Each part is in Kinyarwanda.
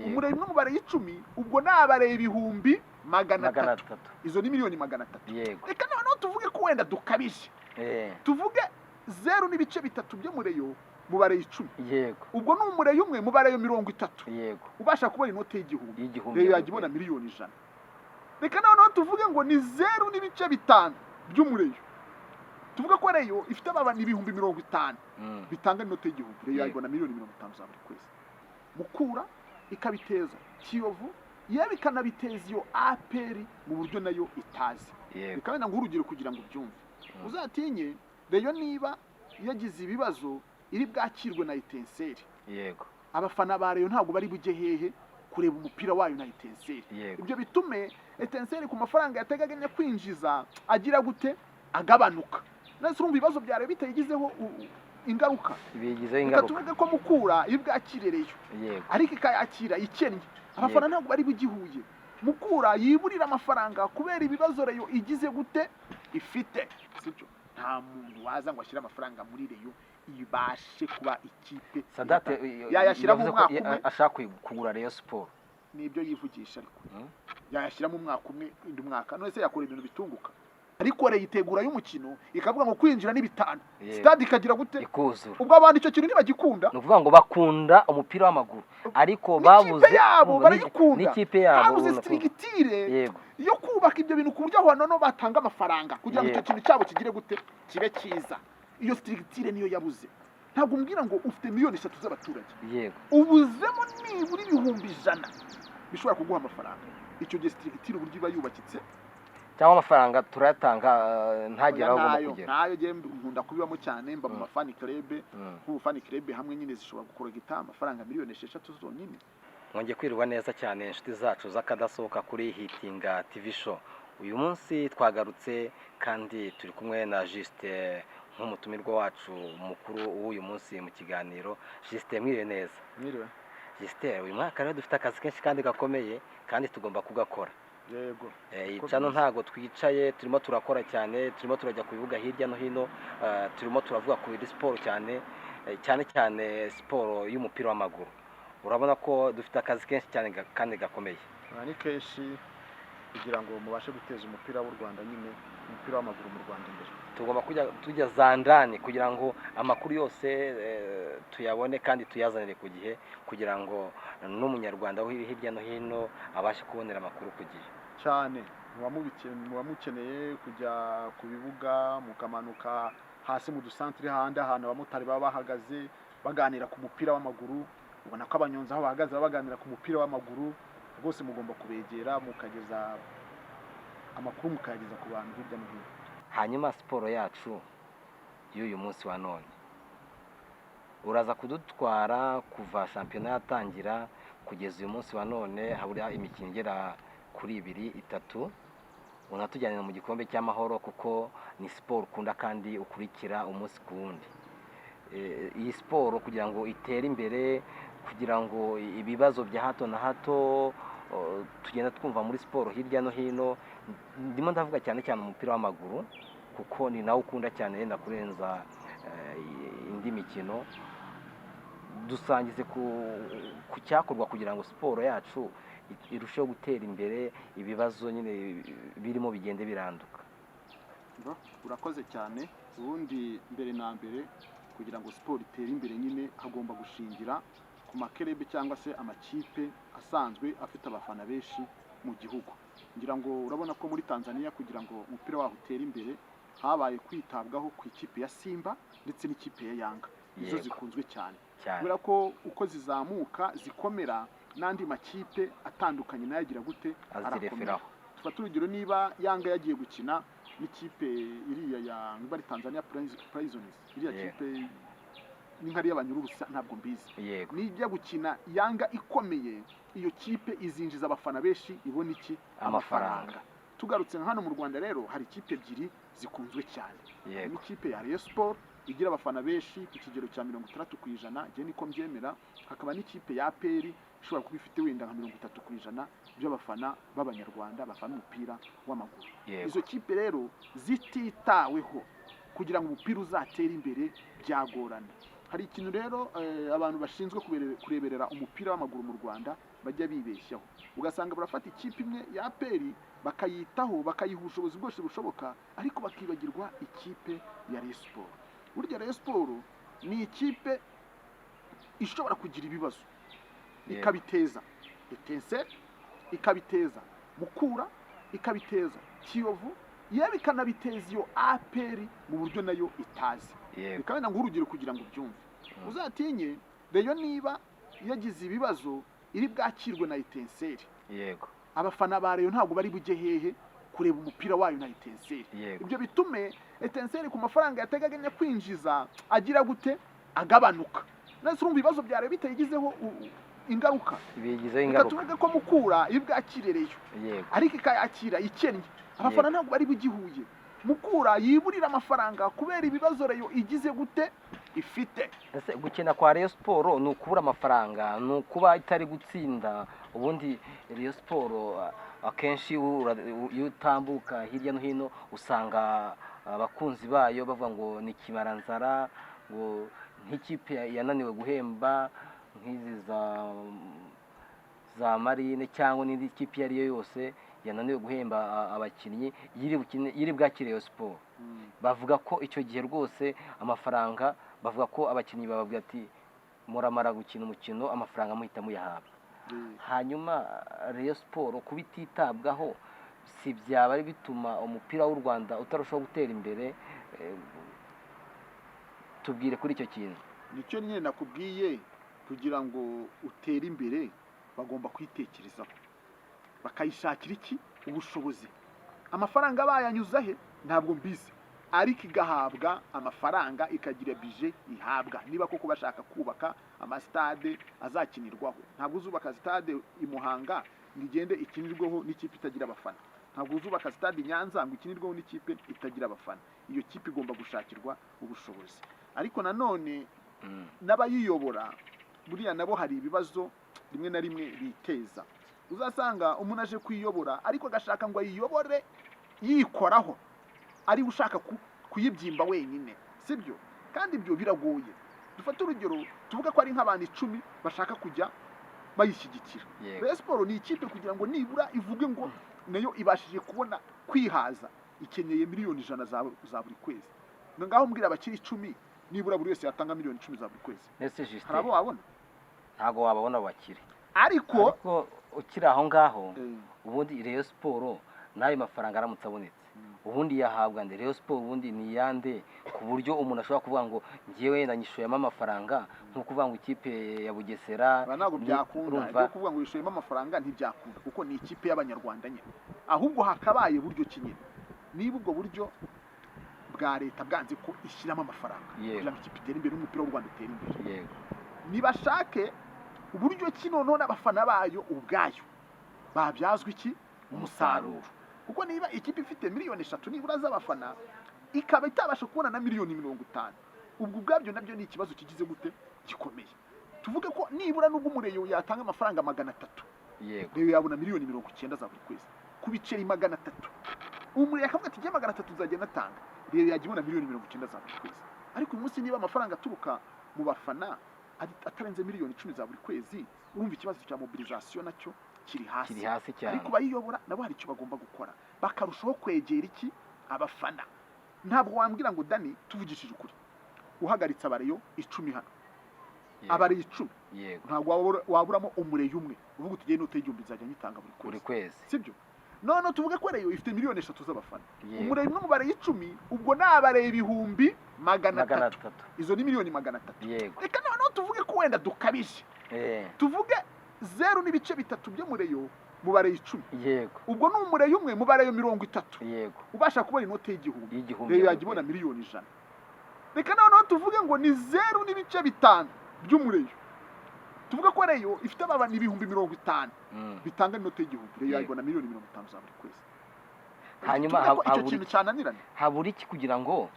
umureye umwe mubareye 10 ubwo nabareye ibihumbi 300 izo ni miliyoni 300 reka noneho tuvuge ko wenda dukabije tuvuge 0.3 by'umureyo mubareye 10 ubwo n'umureye umwe mubareye 30 ubasha kubona inote y'igihumbi rero yagibona miliyoni 100 reka noneho tuvuge ngo ni 0.5 by'umureyo tuvuga ko reyo ifite abana ibihumbi 50 bitanga inote y'igihumbi rero yagibona miliyoni 50 za buri kwezi Mukura ikabiteza Kiyovu yebikanabiteza iyo APR mu buryo nayo itazi bikabena ngurugire kugira ngo byumve uzatinye reyo niba yagize ibibazo iri bwakirwe na Etincelle abafana ba reyo ntabwo bari bujye hehe kureba umupira wayo na Etincelle ibyo bitume Etincelle ku mafaranga yategaganya kwinjiza agira gute agabanuka nase urumva ibibazo bya reyo bitayigizeho ingaruka tuvuge ko Mukura ibwakirereyo ariko ikayakira ikennye abafana ntabwo bari bugihuye Mukura yiburira amafaranga kubera ibibazo reyo igize gute ifite sicyo nta muntu waza ngo ashyira amafaranga muri reyo ibashe kuba ikipe Sadate yayashyira mu mwaka umwe ashaka kugura Rayon Sport nibyo yivugisha ariko yayashyira mu mwaka umwe indi mwaka none se yakora ibintu bitunguka ariko reyo itegura y'umukino ikavuga ngo kwinjira ni 5 stade ikagira gute ubwo abandi icyo kintu ntibagikunda no kuvuga ngo bakunda umupira w'amaguru ariko babuze n'ikipe yabo strictire yo kubaka ibyo bintu ku buryo hano batanga amafaranga kugira ngo icyo kintu cyabo kigire gute kibe cyiza iyo strictire niyo yabuze ntabwo umbwira ngo ufite miliyoni 3 z'abaturage ubuzemo niburi ibihumbi 100 bishobora kuguha amafaranga icyo gihe strictire uburyo iba yubakitse cyangwa amafaranga turayatanga ntagera aho agomba kugera nayo je nkunda kubibamo cyane mba mu mafani club ku fani club hamwe nyine zishobora gukora gita amafaranga miliyoni 6 zonyine mwonge kwirwa neza cyane inshuti zacu zakadasohoka kuri Hitinga TV show uyu munsi twagarutse kandi turi kumwe na Juste nk'umutumirwa wacu mukuru w'uyu munsi mu kiganiro Juste mwire neza Juste uyu mwaka rero dufite akazi kenshi kandi gakomeye kandi tugomba kugakora yego cyano ntago twicaye turimo turakora cyane turimo turajya ku bibuga hirya no hino turimo turavuga ku sport cyane cyane sport y'umupira w'amaguru urabona ko dufite akazi kenshi cyane kandi gakomeye ni kenshi kugira ngo mubashe guteza umupira w'u Rwanda nyine umupira w'amaguru mu Rwanda imbere tugomba tujya zandani kugira ngo amakuru yose tuyabone kandi tuyazanire ku gihe kugira ngo n'umunyarwanda wo hirya no hino abashe kubonera amakuru ku gihe cyane mubamukeneye kujya ku bibuga mukamanuka hasi mu dusantre handi ahantu abamotari baba bahagaze baganira ku mupira w'amaguru ubona ko abanyonzi aho bahagaze baganira ku mupira w'amaguru rwose mugomba kubegera mukageza amakuru mukageza ku bantu hirya no hino hanyuma siporo yacu y'uyu munsi wa none uraza kudutwara kuva shampiyona yatangira kugeza uyu munsi wa none habura imikino igera kuri 2-3 unatujyanira mu gikombe cy'amahoro kuko ni siporo ukunda kandi ukurikira umunsi ku wundi iyi siporo kugira ngo itere imbere kugira ngo ibibazo bya hato na hato tugenda twumva muri siporo hirya no hino ndimo ndavuga cyane umupira w'amaguru kuko ni nawe ukunda cyane yenda kurenza indi mikino dusangize ku cyakorwa kugira ngo siporo yacu irusheho gutera imbere ibibazo nyine birimo bigende biranduka urakoze cyane ubundi mbere na mbere kugira ngo siporo itere imbere nyine hagomba gushingira ku makerebe cyangwa se amakipe asanzwe afite abafana benshi mu gihugu ngira ngo urabona ko muri Tanzania kugira ngo umupira waho utere imbere habaye kwitabwaho ku ikipe ya Simba ndetse n'ikipe ya Yanga izo zikunzwe cyane kubera ko uko zizamuka zikomera n'andi makipe atandukanye nayo agira gute arakomera tufata urugero niba Yanga yagiye gukina n'ikipe iriya ya bari Tanzania Prisons iriya kipe n'inkari y'abanyururu ntabwo mbizi nijya gukina Yanga ikomeye iyo kipe izinjiza abafana benshi ibona iki amafaranga tugarutse hano mu Rwanda rero hari ikipe ebyiri zikunzwe cyane n'ikipe ya Rayon Sport igira abafana benshi ku kigero cya 60% je niko mbyemera hakaba n'ikipe ya APR ishobora kuba ifite wenda nka 30% by'abafana b'abanyarwanda bafana umupira w'amaguru izo kipe rero zititaweho kugira ngo umupira uzatere imbere byagorana hari ikintu rero abantu bashinzwe kureberera umupira w'amaguru mu Rwanda bajya bibeshyaho, ugasanga barafata ikipe imwe ya APR bakayitaho bakayiha ubushobozi bwose bushoboka, ariko bakibagirwa ikipe ya Rayon Sport. Burya Rayon Sport ni ikipe ishobora kugira ibibazo ikabiteza Etincelle, ikabiteza Mukura, ikabiteza Kiyovu, yewe ikanabiteza iyo APR mu buryo nayo itazi. Bikabenda ngo urugero kugira ngo ubyumve, uzatinye Rayon niba yagize ibibazo iri bwakirwe na Etincelle, yego, abafana ba Rayon ntabwo bari bujye hehe kureba umupira wayo na Etincelle. Ibyo bitume Etincelle ku mafaranga yateganya kwinjiza agira gute agabanuka. Nese urumva ibibazo bya Rayon bitayigizeho ingaruka, bigizeho ingaruka. Tuvuge ko Mukura iri bwakirereyo, ariko ikayakira ikennye, abafana ntabwo bari bugihuye. Mukura yiburira amafaranga kubera ibibazo Rayon igize gute ifite. Ese gukina kwa Rayon Sport ni ukubura amafaranga, ni ukuba itari gutsinda? Ubundi Rayon Sport akenshi iyo utambuka hirya no hino usanga abakunzi bayo bavuga ngo ni kimaranzara, ngo nk'ikipe yananiwe guhemba nk'izi za Marine cyangwa n'indi kipe iyo ari yo yose yananiwe guhemba abakinnyi yiri bwakire Rayon Sport. Bavuga ko icyo gihe rwose amafaranga, bavuga ko abakinnyi bababwira ati muramara gukina umukino amafaranga muhita muyahabwa. Hanyuma Rayon Sport kubititabwaho si byaba ari bituma umupira w'u Rwanda utarushaho gutera imbere? Tubwire kuri icyo kintu. Nicyo nyine nakubwiye, kugira ngo utere imbere bagomba kwitekerezaho bakayishakira iki ubushobozi. Amafaranga bayanyuza he ntabwo mbizi, ariko igahabwa amafaranga ikagira budget ihabwa. Niba koko bashaka kubaka amastade azakinirwaho, ntabwo uzubaka stade i Muhanga ngigende ikinirwaho n'ikipe itagira abafana, ntabwo uzubaka stade Nyanza ngo ikinirwaho n'ikipe itagira abafana. Iyo kipe igomba gushakirwa ubushobozi. Ariko nanone n'abayiyobora buriya nabo hari ibibazo rimwe na rimwe biteza. Uzasanga umuntu aje kwiyobora ariko agashaka ngo ayiyobore yikoraho, ari ushaka kuyibyimba wenyine, sibyo? Kandi ibyo biragoye. Dufate urugero, tuvuga ko ari nk'abantu 10 bashaka kujya bayishyigikira. Rayon Sport ni ikipe kugira ngo nibura ivuge ngo nayo ibashije kubona kwihaza, ikeneye miliyoni 100 za buri kwezi. Ngaho mbwira abakiri 10 nibura buri wese yatanga miliyoni 10 za buri kwezi. Harabo wabona? Ntago wababona bakiri. Ariko ukiri aho ngaho, ubundi Rayon Sport nayo mafaranga aramutse abonetse, ubundi yahabwa nde? Rayon Sport ubundi ni yande, ku buryo umuntu ashobora kuvuga ngo ngiye ndanyishoyemo amafaranga, nko kuvuga ngo ikipe ya Bugesera ntabwo byakunda. Byo kuvuga ngo yishoyemo amafaranga ntibyakunda, kuko ni ikipe y'Abanyarwanda nyine. Ahubwo hakabaye buryo kinyine, niba ubwo buryo bwa leta bwanze ko ishyiramo amafaranga kugira ngo ikipe itere imbere, umupira w'u Rwanda utere imbere, nibashake uburyo kino none abafana bayo ubwayo babyazwa iki umusaruro. Kuko niba ikipe ifite miliyoni 3 nibura z'abafana ikaba itabasha kubona na miliyoni 50, ubwo ubwabyo nabyo ni ikibazo kigize gute gikomeye. Tuvuge ko nibura n'ubwo Rayon yatanga amafaranga 300, Rayon yabona miliyoni 90 za buri kwezi ku biceri 300. Umureye akavuga ati 300 uzagenda atanga, Rayon yagibona miliyoni 90 za buri kwezi. Ariko uyu munsi niba amafaranga aturuka mu bafana atarenze miliyoni 10 za buri kwezi, urumva ikibazo cya mobilisation nacyo kiri hasi cyane. Ariko bayiyobora nabo hari icyo bagomba gukora, bakarushaho kwegera iki abafana. Ntabwo wambwira ngo Dani, tuvugishije ukuri, uhagaritse abareyo 10 hano, abareyo 10, ntabwo waburamo umureyo umwe uvuga uti gende utejyumbi zajya nyitanga buri kwezi, sibyo? None tuvuge ko Rayon ifite miliyoni 3 z'abafana, umureyo umwe mu bareyo 10, ubwo nabareyo ibihumbi 300, izo ni miliyoni 300. Reka none tuvuge ko wenda dukabije, tuvuge 0.3 byo mureyo mu bareyo 10, ubwo ni umureyo umwe mu bareyo 30, ubasha kubona inote y'igihumbi, Rayon yagibona miliyoni 100. Reka none tuvuge ngo ni 0.5 by'umureyo, tuvuga ko Rayon ifite abana ibihumbi 50 bitanga inote y'igihumbi, Rayon yagibona miliyoni 50 za buri kwezi. Hanyuma icyo kintu cyananirana, habura iki kugira ngo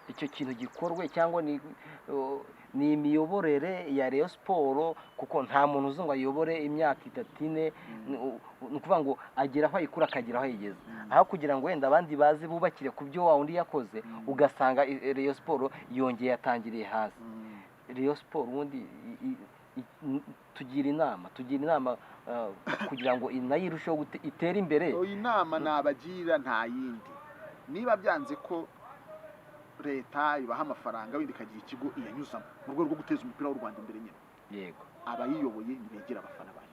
icyo kintu gikorwe? Cyangwa ni imiyoborere ya Rayon Sport? Kuko nta muntu uzi ngo ayobore imyaka 3-4, ni ukuvuga ngo agera aho ayikura akagera aho ayigeze, aho kugira ngo wenda abandi bazi bubakire ku byo wa undi yakoze, ugasanga Rayon Sport yongeye yatangiriye hasi. Rayon Sport ubundi tugira inama kugira ngo nayo irusheho itere imbere. Inama nabagira nta yindi, niba byanze ko leta ibaha amafaranga wenda ikagira ikigo iyanyuzamo mu rwego rwo guteza umupira w'u Rwanda imbere nyine, yego, abayiyoboye ntibegera abafana bayo,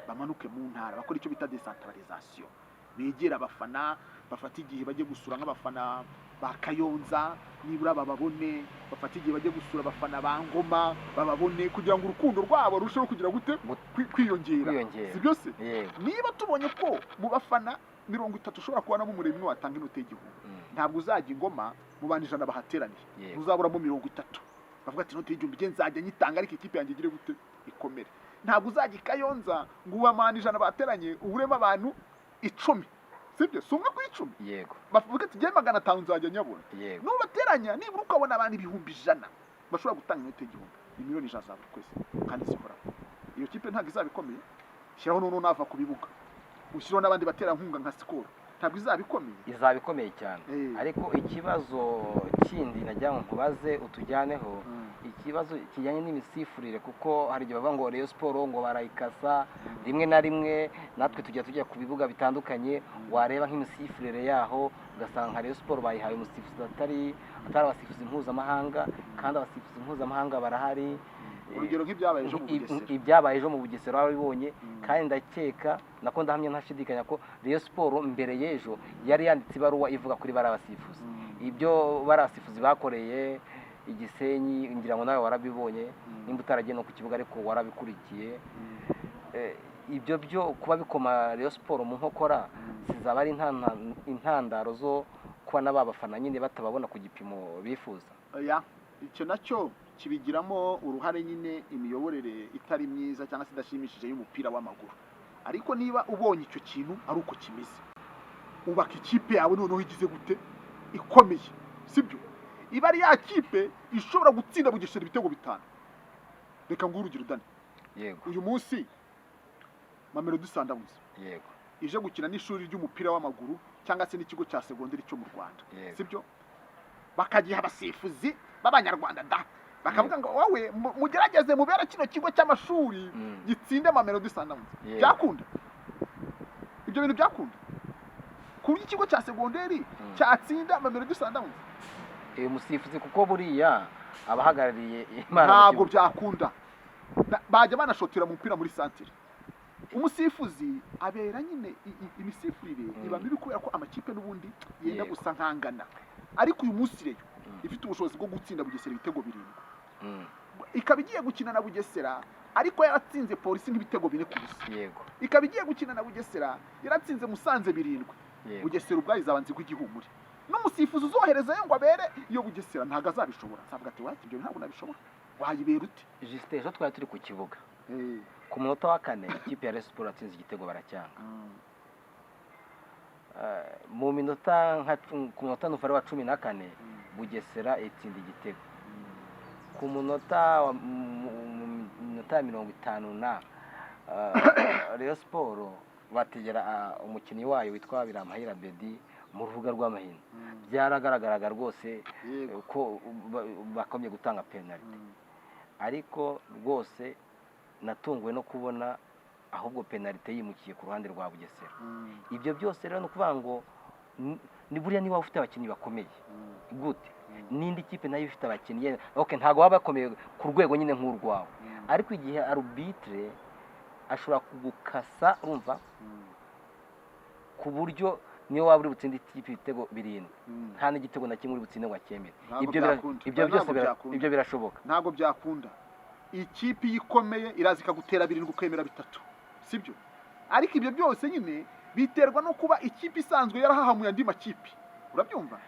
bamanuke mu ntara bakora icyo bita decentralisation, begera abafana, bafata igihe bajye gusura nk'abafana ba Kayonza nibura bababone, bafata igihe bajye gusura abafana ba Ngoma bababone, kugira ngo urukundo rwabo rusheho kugira gute kwiyongera, si byose. Niba tubonye ko mu bafana 30 ushobora kubonamo umuremyi watanga inote y'igihumbi, ntabwo uzajya Ingoma mu bandi 100 bahateraniye, uzaburamo 30 bavuga ati inote y'igihumbi nge nzajya nyitanga ariko ikipe yanjye igire gute ikomere. Ntabwo uzajya Kayonza ngo ubamana 100 bateranye uburemo abantu 10, sibyo sumwe ku 10, yego, bavuga ati nge 500 nzajya nyabona, nubateranya nibura ukabona abantu 100 bashobora gutanga inote y'igihumbi, miliyoni 100 za buri kwezi kandi zikora. Iyo kipe ntabwo izabikomeye, shyiraho none nava ku bibuga, ushyiraho n'abandi baterankunga nka Skol, ntabwo izabikomeye cyane. Ariko ikibazo kindi najya nkubaze utujyaneho, ikibazo kijyanye n'imisifurire, kuko hari igihe bavuga ngo Rayon Sport ngo barayikasa rimwe na rimwe, natwe tujya ku bibuga bitandukanye, wareba nk'imisifurire yaho ugasanga nka Rayon Sport bayihaye umusifuzi atari abasifuzi mpuzamahanga, kandi abasifuzi mpuzamahanga barahari. Urugero nk'ibyabaye ejo mu Bugesera wabibonye, kandi ndakeka nako ndahamya ntashidikanya ko Rayon Sport mbere y'ejo yari yanditse ibaruwa ivuga kuri bari abasifuzi, ibyo bari abasifuzi bakoreye Igisenyi, ngira ngo nawe warabibonye, nimba utaragiye no ku kibuga ariko warabikurikiye. Ibyo byo kuba bikoma Rayon Sport mu nkokora, zizaba ari intandaro zo kuba n'abafana nyine batababona ku gipimo bifuza. Icyo nacyo kibigiramo uruhare nyine imiyoborere itari myiza cyangwa se idashimishije y'umupira w'amaguru. Ariko niba ubonye icyo kintu ari uko kimeze, ubaka ikipe yawe noneho igize gute ikomeye, sibyo? Iba ari ya kipe ishobora gutsinda Bugesera ibitego 5. Reka nguhe urugero Dani, yego, uyu munsi Mamelodi Sundowns, yego, ije gukina n'ishuri ry'umupira w'amaguru cyangwa se n'ikigo cya segonderi cyo mu Rwanda, sibyo? Bakagiha abasifuzi b'Abanyarwanda bakavuga ngo wowe mugerageze mubera kino kigo cy'amashuri gitsinde Mamelodi Sundowns. Byakunda ibyo bintu, byakunda ku ikigo cya segonderi cyatsinda Mamelodi Sundowns? Umusifuzi kuko buriya abahagarariye ntabwo byakunda, bajya banashotera mu mupira muri santire. Umusifuzi abera nyine imisifurire iba mibi kubera ko amakipe n'ubundi yenda gusa nkangana, ariko uyu munsi rero ifite ubushobozi bwo gutsinda Bugesera ibitego 7, ikaba igiye gukina na Bugesera ariko yaratsinze Polisi nk'ibitego 4 ku busa, yego, ikaba igiye gukina na Bugesera yaratsinze Musanze 7, Bugesera ubwayo izabanze kw'igihumure, n'umusifuzi uzoherezayo ngo abere iyo Bugesera ntago azabishobora, azavuga ati wati ibyo ntabwo nabishobora, wayibera ute? Juste ejo twari turi ku kibuga, ku munota wa 4 ikipe ya Rayon Sport atsinze igitego baracyanga, mu minota ku munota n'ufare wa 14 Bugesera itsinda igitego, ku munota wa 50 na Rayon Sport bategera umukinnyi wayo witwa Biramahira Bedi mu rubuga rw'amahina, byaragaragaraga rwose ko bakomye gutanga penalty, ariko rwose natunguwe no kubona ahubwo penalty yimukiye ku ruhande rwa Bugesera. Ibyo byose rero no kuvuga ngo ni buriya niba ufite abakinnyi bakomeye gute, n'indi kipe nayo ifite abakinnyi ntago baba bakomeye ku rwego nyine nk'urwawe, ariko igihe arbitre ashobora kugukasa, urumva, ku buryo niyo waba uri butsinde ikipe ibitego 7 nta n'igitego na kimwe uri butsinde ngo acyemere. Ibyo birashoboka? Ntabwo byakunda. Ikipe yikomeye irazi ikagutera 7 ukemera 3, sibyo? Ariko ibyo byose nyine biterwa no kuba ikipe isanzwe yarahahamuye andi makipe, urabyumva?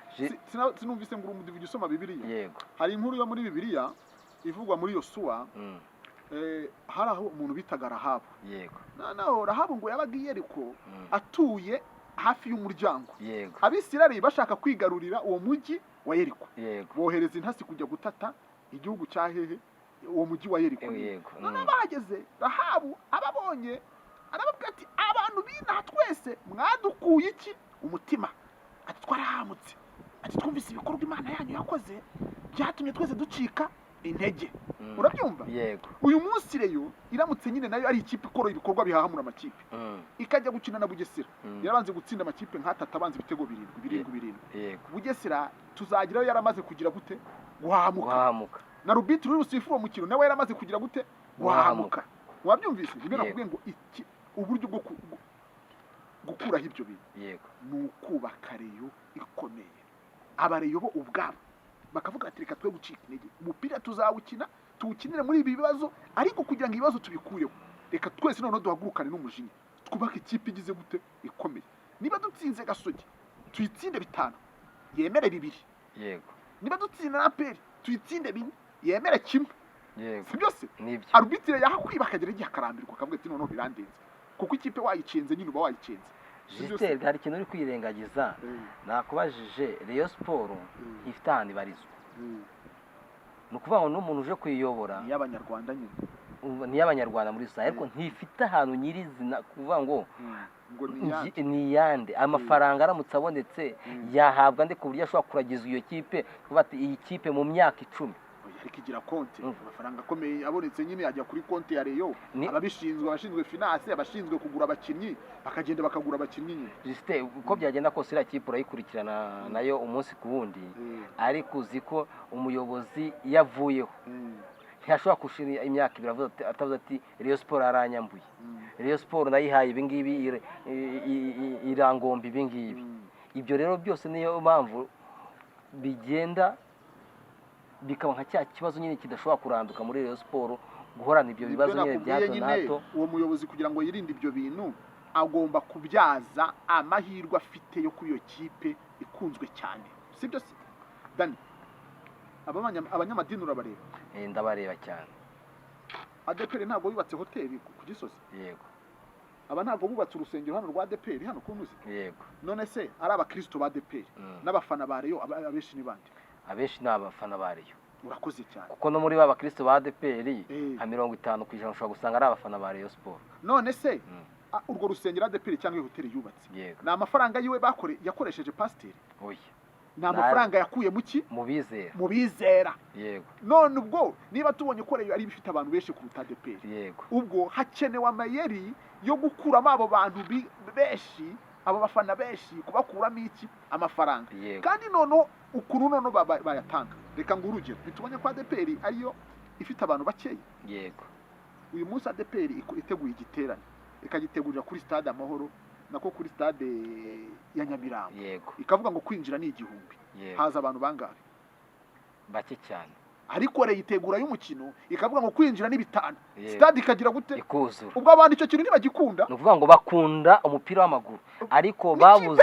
Sinumvise ngo umudivu gisoma Bibiliya, yego, hari inkuru yo muri Bibiliya ivugwa muri Yosuwa, hari aho umuntu bitaga Rahabu, yego, naho Rahabu ngo yabaga i Yeriko atuye hafi y'umuryango, yego, Abisirayeli bashaka kwigarurira uwo mujyi wa Yeriko, yego, bohereza intasi kujya gutata igihugu cya hehe uwo mujyi wa Yeriko, yego. None bahageze Rahabu ababonye arababwira ati abantu b'inaha twese mwadukuye iki umutima, ati twarahamutse, ati twumvise ibikorwa Imana yanyu yakoze byatumye twese ducika intege urabyumva yego uyu munsi rero iramutse nyine nayo ari ikipe ikora ibikorwa bihahamura amakipe ikajya gukina na Bugesera yarabanze gutsinda amakipe nk'atatu abanza ibitego birindwi yego Bugesera tuzagirayo yaramaze kugira gute guhahamuka na Rubitru uri busifu uwo mukino nawe yaramaze kugira gute guhahamuka wabyumvise nibyo nakubwiye ngo iki uburyo bwo gukuraho ibyo bintu yego ni ukubaka reyo ikomeye abareyo bo ubwabo bakavuga ati reka twe gucika intege umupira tuzawukina tuwukinire muri ibi bibazo ariko kugira ngo ibibazo tubikureho reka twese noneho duhagurukane n'umujinya twubake ikipe igize gute ikomeye niba dutsinze Gasogi tuyitsinde 5 yemere 2 yego niba dutsinze na APR tuyitsinde 4 yemere 1 yego si byose nibyo arbitre yahakwiba akagera igihe akarambirwa akavuga ati noneho birandenze kuko ikipe wayicenze nyine uba wayicenze Justel hari ikintu uri kwirengagiza nakubajije Rayon Sport ifite ahantu ibarizwa ni ukuvuga ngo n'umuntu uje kuyiyobora ni y'abanyarwanda nyine ni y'abanyarwanda muri rusange ariko ntifite ahantu nyirizina kuvuga ngo ni yande amafaranga aramutse abonetse yahabwa nde ku buryo ashobora kuragiza iyo kipe kuvuga ati iyi kipe mu myaka 10 ariko igira konti amafaranga akomeye abonetse nyine ajya kuri konti ya Rayon abashinzwe finance abashinzwe kugura abakinnyi bakagenda bakagura abakinnyi nyine Justin uko byagenda kose iriya kipe urayikurikirana nayo umunsi ku wundi ariko uzi ko umuyobozi yavuyeho ntiyashobora kushira imyaka 2 atavuze ati Rayon Sport aranyambuye Rayon Sport nayihaye ibi ngibi irangomba ibi ngibi ibyo rero byose niyo mpamvu bigenda bikaba nka cya kibazo nyine kidashobora kuranduka muri Rayon Sport guhorana ibyo bibazo nyine bya hato na hato uwo muyobozi kugira ngo yirinde ibyo bintu agomba kubyaza amahirwe afite yo kuri iyo kipe ikunzwe cyane sibyo se Dani abanyamadini urabareba ndabareba cyane ADPR ntabwo yubatse hoteli ku Gisozi yego aba ntabwo bubatse urusengero hano rwa ADPR hano kunuzi yego none se ari abakristo ba ADPR n'abafana ba Rayon abeshi ni bande abeshi n'abafana ba Rayon urakoze cyane kuko no muri ba bakristo ba ADPR ha 50% ushobora gusanga ari abafana ba Rayon Sport none se urwo rusengero ADPR cyangwa iyo hoteli yubatse yego na amafaranga yiwe yakoresheje pasiteri oya na amafaranga yakuye muki mu bizera yego none ubwo niba tubonye ko Rayon ari bifite abantu benshi kuruta ADPR yego ubwo hakenewe amayeri yo gukuramo abo bantu benshi abo bafana benshi kubakuramo iki amafaranga kandi noneho ukuntu noneho bayatanga reka ngo urugero bitubonye ko ADPR ariyo ifite abantu bakeya yego uyu munsi ADPR iteguye igiterane ikagitegurira kuri stade Amahoro nako kuri stade ya Nyamirambo yego ikavuga ngo kwinjira ni 1000 haza abantu bangahe bake cyane ariko reyitegura y'umukino ikavuga ngo kwinjira ni 5 stade ikagira gute ikuzura ubwo abantu icyo kintu ntibagikunda no kuvuga ngo bakunda umupira w'amaguru ariko babuze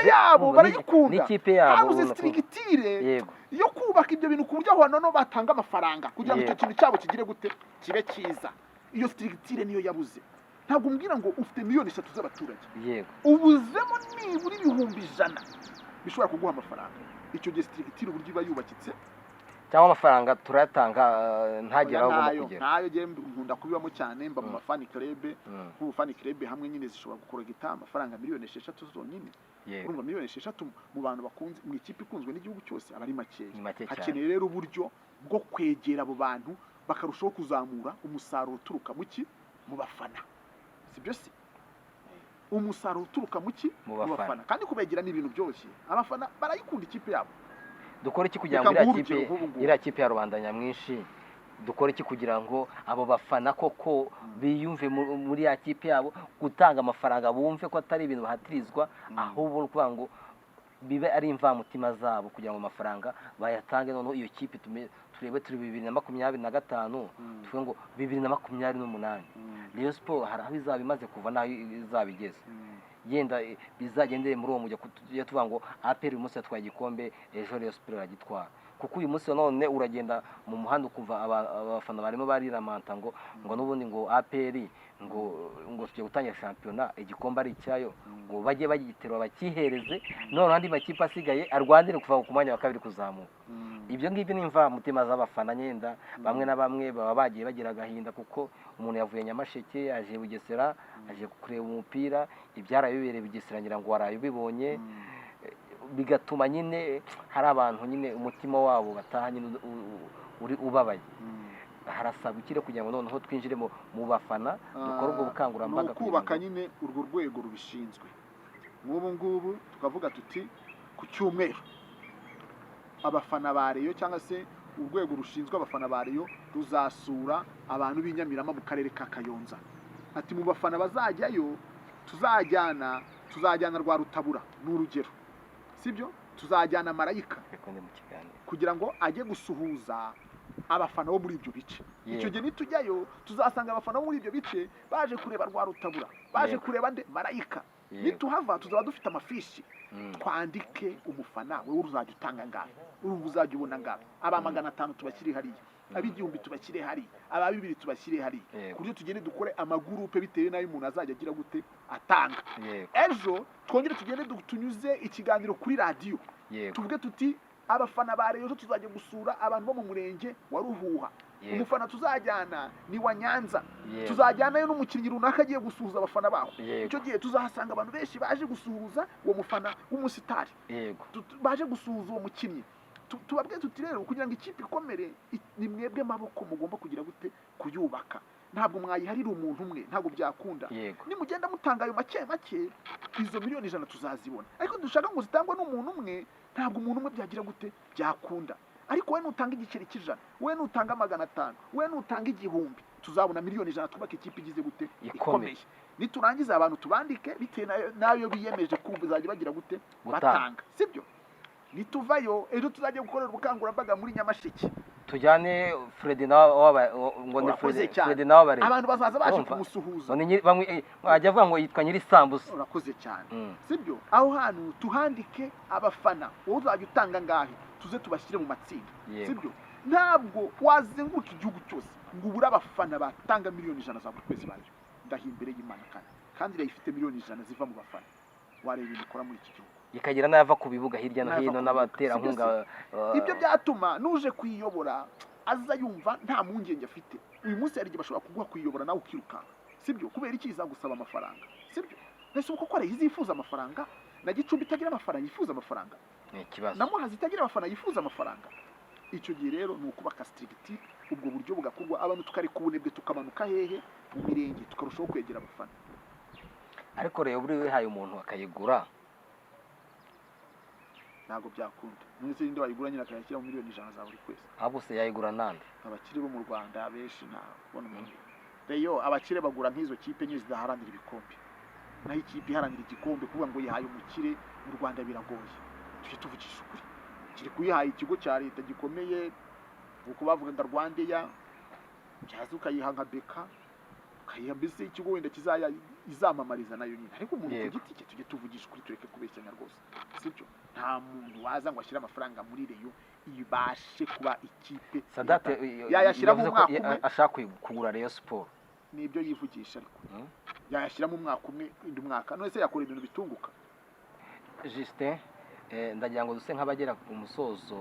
n'ikipe yabo babuze strictire yo kubaka ibyo bintu ku buryo aho nono batanga amafaranga kugira ngo icyo kintu cyabo kigire gute kibe cyiza iyo strictire niyo yabuze ntabwo mbwira ngo ufite miliyoni 3 z'abaturage yego ubuzemo nibura 100,000 bishobora kuguha amafaranga icyo strictire uburyo iba yubakitse cyangwa amafaranga turayatanga ntagera aho ugomba kugera ntayo je nkunda kubibamo cyane mba mu mafani club mu fani club hamwe nyine zishobora gukorogita amafaranga miliyoni 6 zonyine urumva miliyoni 6 mu bantu bakunze mu ikipe ikunzwe n'igihugu cyose abari makeya hakeneye rero uburyo bwo kwegera abo bantu bakarushaho kuzamura umusaruro uturuka mu bafana sibyo se umusaruro uturuka mu bafana kandi kubegera n'ibintu byose abafana barayikunda ikipe yabo dukora iki kugira ngo iriya kipe ya rubanda nyamwinshi dukora iki kugira ngo abo bafana koko biyumve muri ya kipe yabo gutanga amafaranga bumve ko atari ibintu bahatirizwa ahubwo kuvuga ngo bibe ari imvamutima zabo kugira ngo amafaranga bayatange noneho iyo kipe turebe turi 2025 tuvuga ngo 2028 Rayon Sport hari aho izaba imaze kuva naho izaba igeze yenda bizagendere muri uwo mujya kujya tuvuga ngo APR uyu munsi yatwaye igikombe ejo Rayon Sport iragitwara kuko uyu munsi none uragenda mu muhanda ukumva abafana barimo bariramanta ngo n'ubundi ngo APR ngo tujye gutangira shampiyona igikombe ari icyayo ngo bajye bagiterwa bakihereze none andi makipe asigaye arwandire kuva ku mwanya wa 2 kuzamuka ibyo ngibyo nimva mutima z'abafana nyenda bamwe na bamwe baba bagiye bagira gahinda kuko umuntu yavuye Nyamasheke aje Bugesera aje kureba umupira ibyara bibereye Bugesera ngira ngo waraye ubibonye bigatuma nyine hari abantu nyine umutima wabo bataha nyine uri ubabaye harasaba ikire kugira ngo noneho twinjire mu bafana dukora ubwo bukangurambaga kubaka nyine urwo rwego rubishinzwe. nk'ubu ngubu tukavuga tuti ku cyumweru abafana ba Rayon cyangwa se urwego rushinzwe abafana ba Rayon ruzasura abantu b'Inyamirama mu karere ka Kayonza. Ati mu bafana bazajyayo tuzajyana rwa Rutabura n'urugero, sibyo? Tuzajyana Marayika kugira ngo ajye gusuhuza abafana bo muri ibyo bice. Icyo gihe nitujyayo tuzasanga abafana bo muri ibyo bice baje kureba rwa Rutabura, baje kureba nde Marayika. Nituhava tuzaba dufite amafishi, twandike umufana wewe uzajya utanga ngahe, urumva uzajya ubona ngahe, aba 500 tubakiri hariya, ab'igihumbi tubakire hariya, aba 200 tubakire hariya, kuryo tugende dukore amagurupe bitewe nayo umuntu azajya agira gute atanga. Ejo twongere tugende tunyuze ikiganiro kuri radio, tuvuge tuti abafana ba Rayon tuzajya gusura abantu bo mu murenge wa Ruhuha, umufana tuzajyana ni wa Nyanza, tuzajyanayo n'umukinnyi runaka agiye gusuhuza abafana baho. Icyo gihe tuzahasanga abantu benshi baje gusuhuza uwo mufana w'umusitari, baje gusuhuza uwo mukinnyi. Tubabwiye tuti rero kugira ngo ikipe ikomere ni mwebwe maboko mugomba kugira gute kuyubaka, ntabwo mwayiharira umuntu umwe, ntabwo byakunda. Nimugenda mutanga ayo make izo miliyoni 100 tuzazibona, ariko dushaka ngo zitangwe n'umuntu umwe, ntabwo umuntu umwe byagira gute byakunda. Ariko we nutanga igiceri cy'ijana, we nutanga 500, we nutanga 1000, tuzabona miliyoni 100 twubaka ikipe igize gute ikomeye. Niturangiza abantu tubandike bitewe nayo biyemeje kumva uzajya bagira gute batanga, sibyo? Nituvayo ejo tuzajya gukorera ubukangurambaga muri Nyamasheke, tujyane Fred nawe ngo ni Fred nawe bare abantu bazaza baje kumusuhuza, bamwe ajya avuga ngo yitwa nyiri sambusa. Urakoze cyane, sibyo? Aho hantu tuhandike abafana, wowe uzajya utanga ngahe, tuze tubashyire mu matsinda, sibyo? Ntabwo wazenguruka igihugu cyose ngo ubura abafana batanga miliyoni 100 za buri kwezi baje. Ndahimbere y'Imana kandi irayifite miliyoni 100 ziva mu bafana. Wareba ibintu ikora muri iki gihugu, ikagira n'ayava ku bibuga hirya no hino n'abaterankunga. Ibyo byatuma nuje kwiyobora aza yumva nta mpungenge afite. Uyu munsi hari igihe bashobora kuguha kwiyobora nawe ukiruka, sibyo? Kubera iki izagusaba amafaranga, sibyo? Nese uko kora yifuza amafaranga, na Gicumbi itagira amafaranga yifuza amafaranga, ni ikibazo. Na Muhazi itagira amafaranga yifuza amafaranga. Icyo gihe rero ni ukubaka strict, ubwo buryo bugakorwa, abantu tukari kubunebwe tukamanuka hehe mu mirenge tukarushaho kwegera abafana. Ariko rero buri we haye umuntu akayigura, ntabwo byakunda. Nese ninde wayigura nyina akayashyira mu miliyoni 100 za buri kwezi? Ahubwo se yayigura nande? Abakire bo mu Rwanda benshi nta kubona umuntu. Reyo abakire bagura nk'izo kipe nyine zidaharanira ibikombe, naho ikipe iharanira igikombe kuvuga ngo yihaye umukire mu Rwanda biragoye. Tujye tuvugisha ukuri, kiri kuyihaye ikigo cya leta gikomeye uko bavuga ngo Rwandeya, cyaza ukayiha nka Beka, ukayiha mbese ikigo wenda izamamariza nayo nyine. Ariko umuntu ku giti cye tujye tuvugisha ukuri, tureke kubeshyanya rwose, sibyo? Nta muntu waza ngo ashyire amafaranga muri Rayon ibashe kuba ikipe. Sadate yayashyira mu mwaka umwe, ashaka kugura Rayon Sport, nibyo yivugisha. Ariko yayashyira mu mwaka umwe, indi mwaka none se yakora ibintu bitunguka. Justin, ndagira ngo duse nk'abagera ku musozo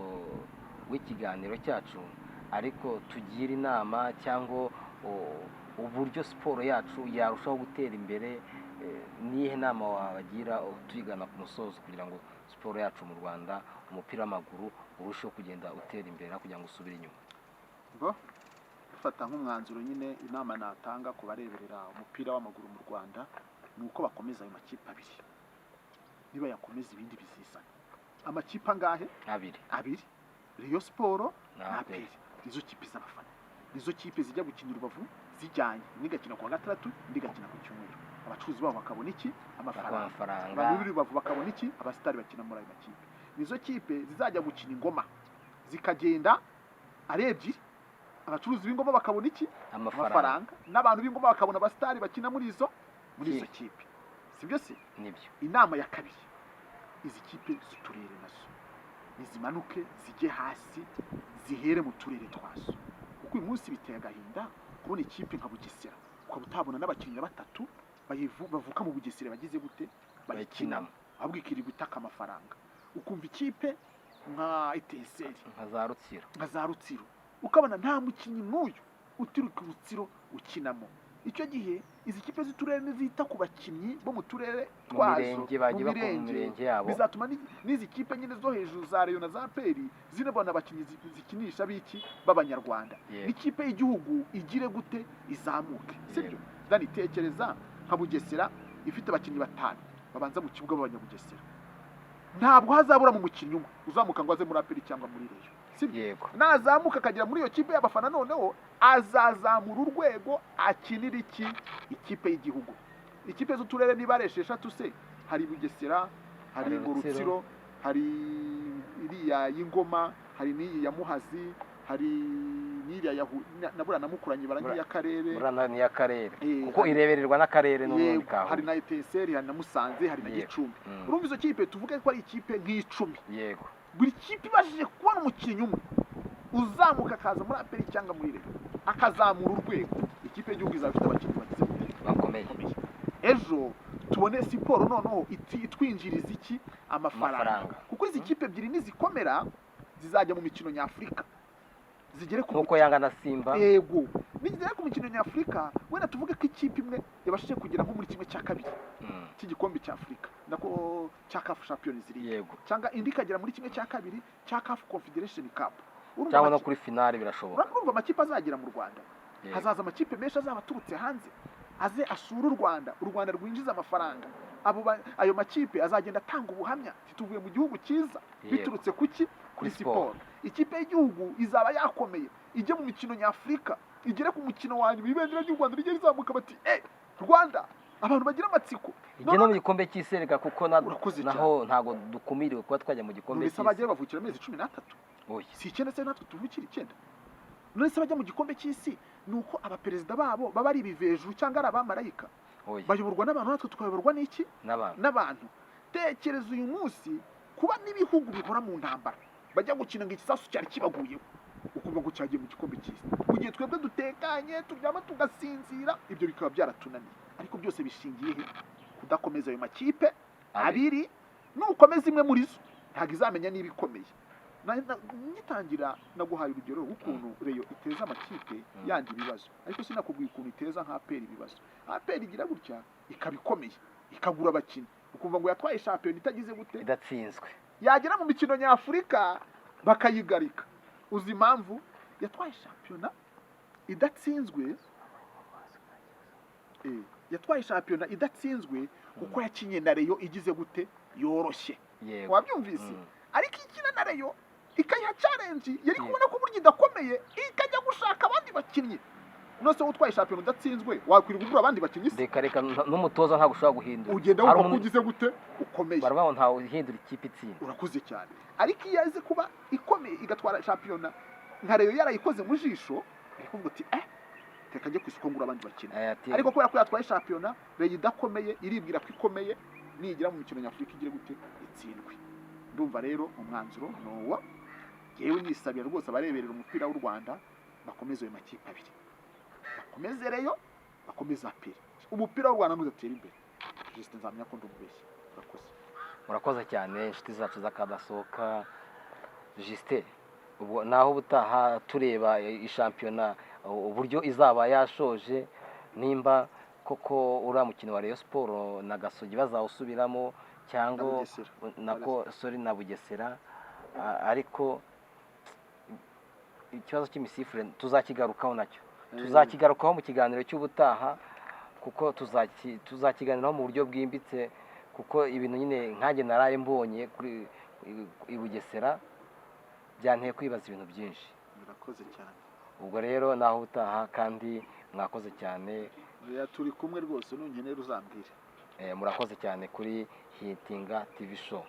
w'ikiganiro cyacu, ariko tugira inama cyangwa uburyo siporo yacu yarushaho gutera imbere. Nihe nama wabagira tuyigana ku musozo kugira ngo siporo yacu mu Rwanda, umupira w'amaguru urushaho kugenda utera imbere kugira ngo usubire inyuma? Ngo ufata nk'umwanzuro nyine, inama natanga ku bareberera umupira w'amaguru mu Rwanda ni uko bakomeza ayo makipe abiri. Niba yakomeza ibindi bizizana amakipe angahe? Abiri. Rayon Sport na APR, izo kipe z'abafana, izo kipe zijya gukinira Rubavu zijyanye, imwe igakina ku wa gatandatu indi igakina ku cyumweru. Abacuruzi babo bakabona iki? Amafaranga. Abantu b'i Rubavu bakabona iki? Abasitari bakina muri ayo makipe. Nizo kipe zizajya gukina ingoma zikagenda ari ebyiri, abacuruzi b'ingoma bakabona iki? Amafaranga. N'abantu b'ingoma bakabona abasitari bakina muri izo kipe, sibyo se? Nibyo. Inama ya kabiri, izi kipe ziturere nazo nizimanuke zijye hasi, zihere mu turere twazo, kuko uyu munsi biteye agahinda kubona ikipe nka Bugesera ukaba utabona n'abakinnyi 3 bavuka mu Bugesera bagize gute bayikinamo, ahubwo ikirirwa itaka amafaranga. Ukumva ikipe nka Etenseri, nka za Rutsiro ukabona nta mukinnyi n'uyu utiruka Rutsiro ukinamo. icyo gihe izi kipe z'uturere nizita ku bakinnyi bo mu turere twazo mu mirenge yabo bizatuma n'izi kipe nyine zo hejuru za Rayon na za Peri zinabona abakinnyi zikinisha biki b'abanyarwanda n'ikipe y'igihugu igire gute izamuke sibyo dani tekereza nka Bugesera ifite abakinnyi 5 babanza mu kibuga b'abanyabugesera ntabwo hazabura mu mukinnyi umwe uzamuka ngo aze muri Aperi cyangwa muri Rayon yego nazamuka akagera muri iyo kipe y'abafana noneho azazamura urwego akinira ikipe y'igihugu ikipe z'uturere niba ari 6 se hari Bugesera hari Rutsiro hari iriya y'Ingoma hari n'iyi ya Muhazi hari n'iriya ya nabura namukuranye barangiye akarere burana ni akarere kuko irebererwa n'akarere n'ubundi kaho hari na ETSR hari na Musanze hari na Gicumbi urumva izo kipe tuvuge ko ari ikipe nk'icumi yego buri kipe ibashije kubona umukinnyi umwe uzamuka akaza muri Aperi cyangwa muri Rayon akazamura urwego ikipe y'igihugu izafite abakinnyi bagize bakomeye ejo tubone siporo noneho itwinjiriza iki amafaranga kuko izi kipe ebyiri nizikomera zizajya mu mikino nyafurika zigere ku nuko Yanga na Simba yego nigere ku mikino nyafurika wenda tuvuge ko ikipe imwe yabashije kugera nko muri kimwe cya kabiri cy'igikombe cya Afrika nako cya CAF Champions League yego cyangwa indi kagera muri kimwe cya kabiri cya CAF Confederation Cup cyangwa no kuri finale birashoboka urumva amakipe azagera mu Rwanda hazaza amakipe menshi azaba aturutse hanze aze asura u Rwanda rwinjiza amafaranga ayo makipe azagenda atanga ubuhamya tuvuye mu gihugu cyiza biturutse kuki kuri siporo ikipe y'igihugu izaba yakomeye ijye mu mikino nyafurika igere ku mukino wanyu ibendera ry'u Rwanda rigeze rizamuka bati Rwanda abantu bagira amatsiko ije no mu gikombe cy'isereka kuko naho ntago dukumiriwe kuba twajya mu gikombe cy'isi bagiye bavukira amezi 13 si 9 se natwe tuvukira 9 none se bajya mu gikombe cy'isi nuko abaperezida babo baba ari ibivejuru cyangwa ari abamarayika bayoborwa n'abantu natwe tukayoborwa n'iki n'abantu tekereza uyu munsi kuba n'ibihugu bihora mu ntambara bajya gukina ngo ikisasu cyari kibaguyeho ukumva ngo cyagiye mu gikombe cy'isi mu gihe twebwe dutekanye turyama tugasinzira ibyo bikaba byaratunaniye ariko byose bishingiye he kudakomeza ayo makipe abiri nukomeza imwe muri zo ntabwo izamenya niba ikomeye ngitangira naguhaye urugero rw'ukuntu Rayon iteza amakipe yandi ibibazo ariko sinakubwiye ukuntu iteza nka Aperi ibibazo Aperi igira gutya ikabikomeye ikagura abakinnyi ukumva ngo yatwaye champion itagize gute idatsinzwe yagera mu mikino nyafurika bakayigarika uzi impamvu yatwaye champion idatsinzwe yatwaye champion idatsinzwe kuko yakinye na Rayon igize gute yoroshye wabyumvise ariko ikina na Rayon ikayiha challenge yari kubona ko buryo idakomeye ikajya gushaka abandi bakinnyi nose utwaye champion udatsinzwe wakwira kugura abandi bakinnyi reka n'umutoza nta gushaka guhindura ugenda wumva kugize gute ukomeye barabaho nta uhindura ikipe itsinda urakuze cyane ariko iyo yaze kuba ikomeye igatwara champion nka Rayon yarayikoze mu jisho kuvuga ati reka njye kwisoko ngura abandi bakinnyi ariko kubera ko yatwaye champion Rayon idakomeye iribwira ko ikomeye nigira mu mikino nyafurika igire gute itsindwe ndumva rero umwanzuro nowa yewe nisabira rwose abareberera umupira w'u Rwanda bakomeze ayo makipe abiri bakomeze Rayon bakomeze Aperi umupira w'u Rwanda nuzatera imbere Justin nzamenya ko ndumubeshye murakoze cyane inshuti zacu zakadasohoka Justin ubwo naho butaha tureba ishampiyona uburyo izaba yashoje nimba koko ura mukino wa Rayon Sport na Gasogi bazawusubiramo cyangwa nako na Bugesera ariko ikibazo cy'imisifure tuzakigarukaho nacyo tuzakigarukaho mu kiganiro cy'ubutaha kuko tuzakiganiraho mu buryo bwimbitse kuko ibintu nyine nkanjye naraye mbonye kuri Bugesera byanteye kwibaza ibintu byinshi murakoze cyane ubwo rero naho utaha kandi mwakoze cyane turi kumwe rwose nunkenera uzambwire murakoze cyane kuri Hitinga TV show.